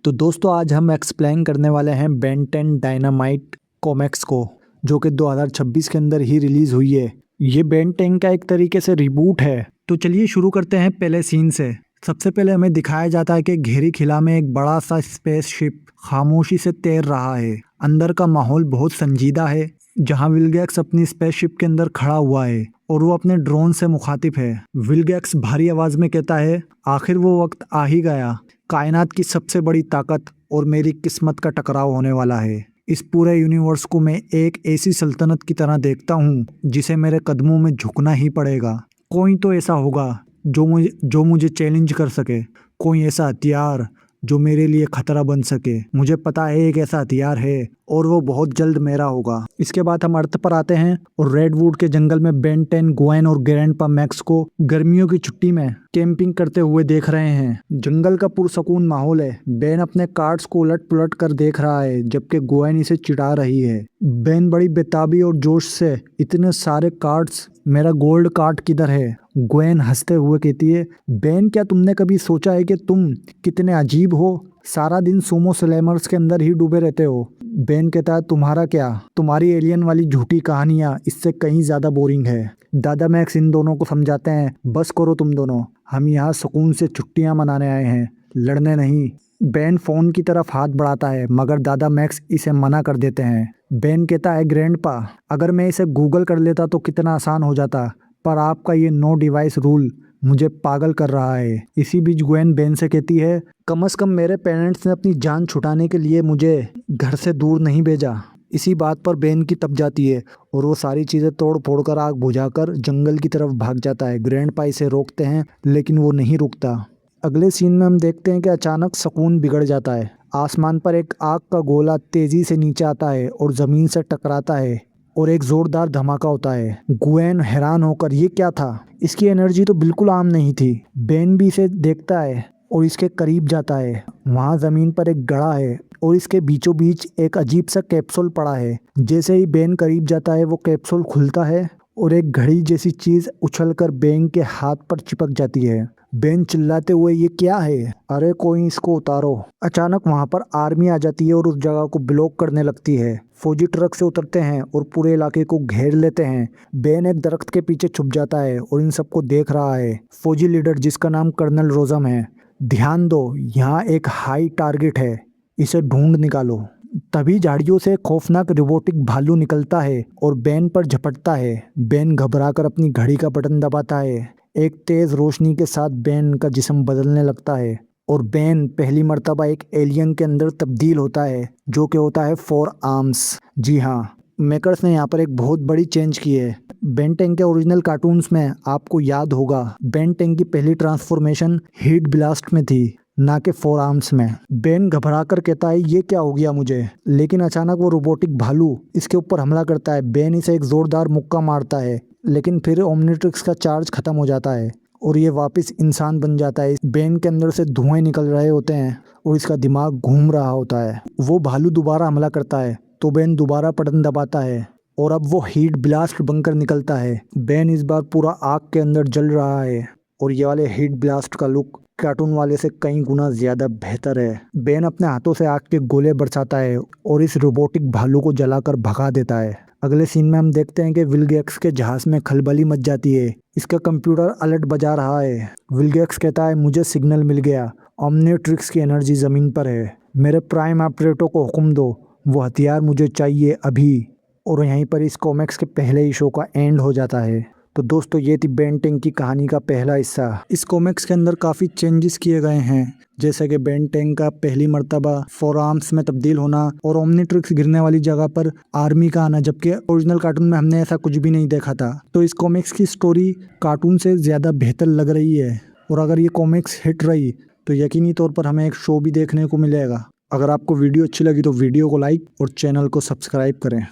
तो दोस्तों आज हम एक्सप्लेन करने वाले हैं बेन 10 डायनामाइट कॉमिक्स को, जो कि 2026 के अंदर ही रिलीज हुई है। ये बेन 10 का एक तरीके से रिबूट है। तो चलिए शुरू करते हैं पहले सीन से। सबसे पहले हमें दिखाया जाता है कि घेरी खिला में एक बड़ा सा स्पेसशिप खामोशी से तैर रहा है। अंदर का माहौल बहुत संजीदा है, जहां विलगैक्स अपनी स्पेसशिप के अंदर खड़ा हुआ है और वो अपने ड्रोन से मुखातिब है। विलगैक्स भारी आवाज में कहता है, आखिर वो वक्त आ ही गया। कायनात की सबसे बड़ी ताकत और मेरी किस्मत का टकराव होने वाला है। इस पूरे यूनिवर्स को मैं एक ऐसी सल्तनत की तरह देखता हूँ जिसे मेरे कदमों में झुकना ही पड़ेगा। कोई तो ऐसा होगा जो मुझे चैलेंज कर सके, कोई ऐसा हथियार जो मेरे लिए खतरा बन सके। मुझे पता है एक ऐसा हथियार है और वो बहुत जल्द मेरा होगा। इसके बाद हम अर्थ पर आते हैं और रेडवुड के जंगल में बेन 10 ग्वेन और ग्रैंडपा मैक्स को गर्मियों की छुट्टी में कैंपिंग करते हुए देख रहे हैं। जंगल का पुरसकून माहौल है। बेन अपने कार्ड्स को उलट पुलट कर देख रहा है, जबकि ग्वेन इसे चिढ़ा रही है। बेन बड़ी बेताबी और जोश से, इतने सारे कार्ड्स, मेरा गोल्ड कार्ड किधर है? ग्वेन हंसते हुए कहती है, बेन क्या तुमने कभी सोचा है कि तुम कितने अजीब हो? सारा दिन सुमो स्लैमर्स के अंदर ही डूबे रहते हो। बेन कहता है, तुम्हारा क्या? तुम्हारी एलियन वाली झूठी कहानियां इससे कहीं ज्यादा बोरिंग है। दादा मैक्स इन दोनों को समझाते हैं, बस करो तुम दोनों, हम यहाँ सुकून से छुट्टियां मनाने आए हैं, लड़ने नहीं। बेन फोन की तरफ हाथ बढ़ाता है, मगर दादा मैक्स इसे मना कर देते हैं। बेन कहता है, ग्रैंडपा, अगर मैं इसे गूगल कर लेता तो कितना आसान हो जाता, पर आपका ये नो डिवाइस रूल मुझे पागल कर रहा है। इसी बीच ग्वेन बेन से कहती है, कम से कम मेरे पेरेंट्स ने अपनी जान छुड़ाने के लिए मुझे घर से दूर नहीं भेजा। इसी बात पर बेन की तप जाती है और वो सारी चीज़ें तोड़ फोड़ कर, आग बुझाकर जंगल की तरफ भाग जाता है। ग्रैंडपा इसे रोकते हैं, लेकिन वो नहीं रुकता। अगले सीन में हम देखते हैं कि अचानक सुकून बिगड़ जाता है। आसमान पर एक आग का गोला तेजी से नीचे आता है और जमीन से टकराता है और एक जोरदार धमाका होता है। ग्वेन हैरान होकर, ये क्या था? इसकी एनर्जी तो बिल्कुल आम नहीं थी। बेन भी इसे देखता है और इसके करीब जाता है। वहाँ जमीन पर एक गड़ा है और इसके बीचों बीच एक अजीब सा कैप्सूल पड़ा है। जैसे ही बेन करीब जाता है, वो कैप्सूल खुलता है और एक घड़ी जैसी चीज उछलकर बेन के हाथ पर चिपक जाती है। बेन चिल्लाते हुए, ये क्या है? अरे कोई इसको उतारो। अचानक वहां पर आर्मी आ जाती है और उस जगह को ब्लॉक करने लगती है। फौजी ट्रक से उतरते हैं और पूरे इलाके को घेर लेते हैं। बेन एक दरख्त के पीछे छुप जाता है और इन सबको देख रहा है। फौजी लीडर, जिसका नाम कर्नल रोजम है, ध्यान दो, यहाँ एक हाई टारगेट है, इसे ढूंढ निकालो। तभी झाड़ियों से खौफनाक रोबोटिक भालू निकलता है और बेन पर झपटता है। बेन घबराकर अपनी घड़ी का बटन दबाता है। एक तेज रोशनी के साथ बेन का जिस्म बदलने लगता है और बेन पहली मर्तबा एक एलियन के अंदर तब्दील होता है, जो कि होता है 4 आर्म्स। जी हाँ, मेकर्स ने यहाँ पर एक बहुत बड़ी चेंज की है। बेन 10 के ओरिजिनल कार्टून्स में आपको याद होगा, बेन 10 की पहली ट्रांसफॉर्मेशन हीट ब्लास्ट में थी, ना कि 4 आर्म्स में। बेन घबरा कर कहता है, ये क्या हो गया मुझे? लेकिन अचानक वो रोबोटिक भालू इसके ऊपर हमला करता है। बेन इसे एक जोरदार मुक्का मारता है, लेकिन फिर ओमनिट्रिक्स का चार्ज खत्म हो जाता है और ये वापस इंसान बन जाता है। बेन के अंदर से धुएं निकल रहे होते हैं और इसका दिमाग घूम रहा होता है। वो भालू दोबारा हमला करता है तो बेन दोबारा बटन दबाता है और अब वो हीट ब्लास्ट बनकर निकलता है। बेन इस बार पूरा आग के अंदर जल रहा है और ये वाले हीट ब्लास्ट का लुक कार्टून वाले से कई गुना ज्यादा बेहतर है। बेन अपने हाथों से आग के गोले बरसाता है और इस रोबोटिक भालू को जलाकर भगा देता है। अगले सीन में हम देखते हैं कि विलगैक्स के जहाज में खलबली मच जाती है। इसका कंप्यूटर अलर्ट बजा रहा है। विलगैक्स कहता है, मुझे सिग्नल मिल गया, ओमनिट्रिक्स की एनर्जी जमीन पर है। मेरे प्राइम ऑपरेटर को हुक्म दो, वो हथियार मुझे चाहिए अभी। और यहीं पर इस कॉमिक्स के पहले ही शो का एंड हो जाता है। तो दोस्तों ये थी बेन 10 की कहानी का पहला हिस्सा। इस कॉमिक्स के अंदर काफ़ी चेंजेस किए गए हैं, जैसे कि बेन 10 का पहली मर्तबा 4 आर्म्स में तब्दील होना और ओमनिट्रिक्स गिरने वाली जगह पर आर्मी का आना, जबकि ओरिजिनल कार्टून में हमने ऐसा कुछ भी नहीं देखा था। तो इस कॉमिक्स की स्टोरी कार्टून से ज़्यादा बेहतर लग रही है और अगर ये कॉमिक्स हिट रही तो यकीनी तौर पर हमें एक शो भी देखने को मिलेगा। अगर आपको वीडियो अच्छी लगी तो वीडियो को लाइक और चैनल को सब्सक्राइब करें।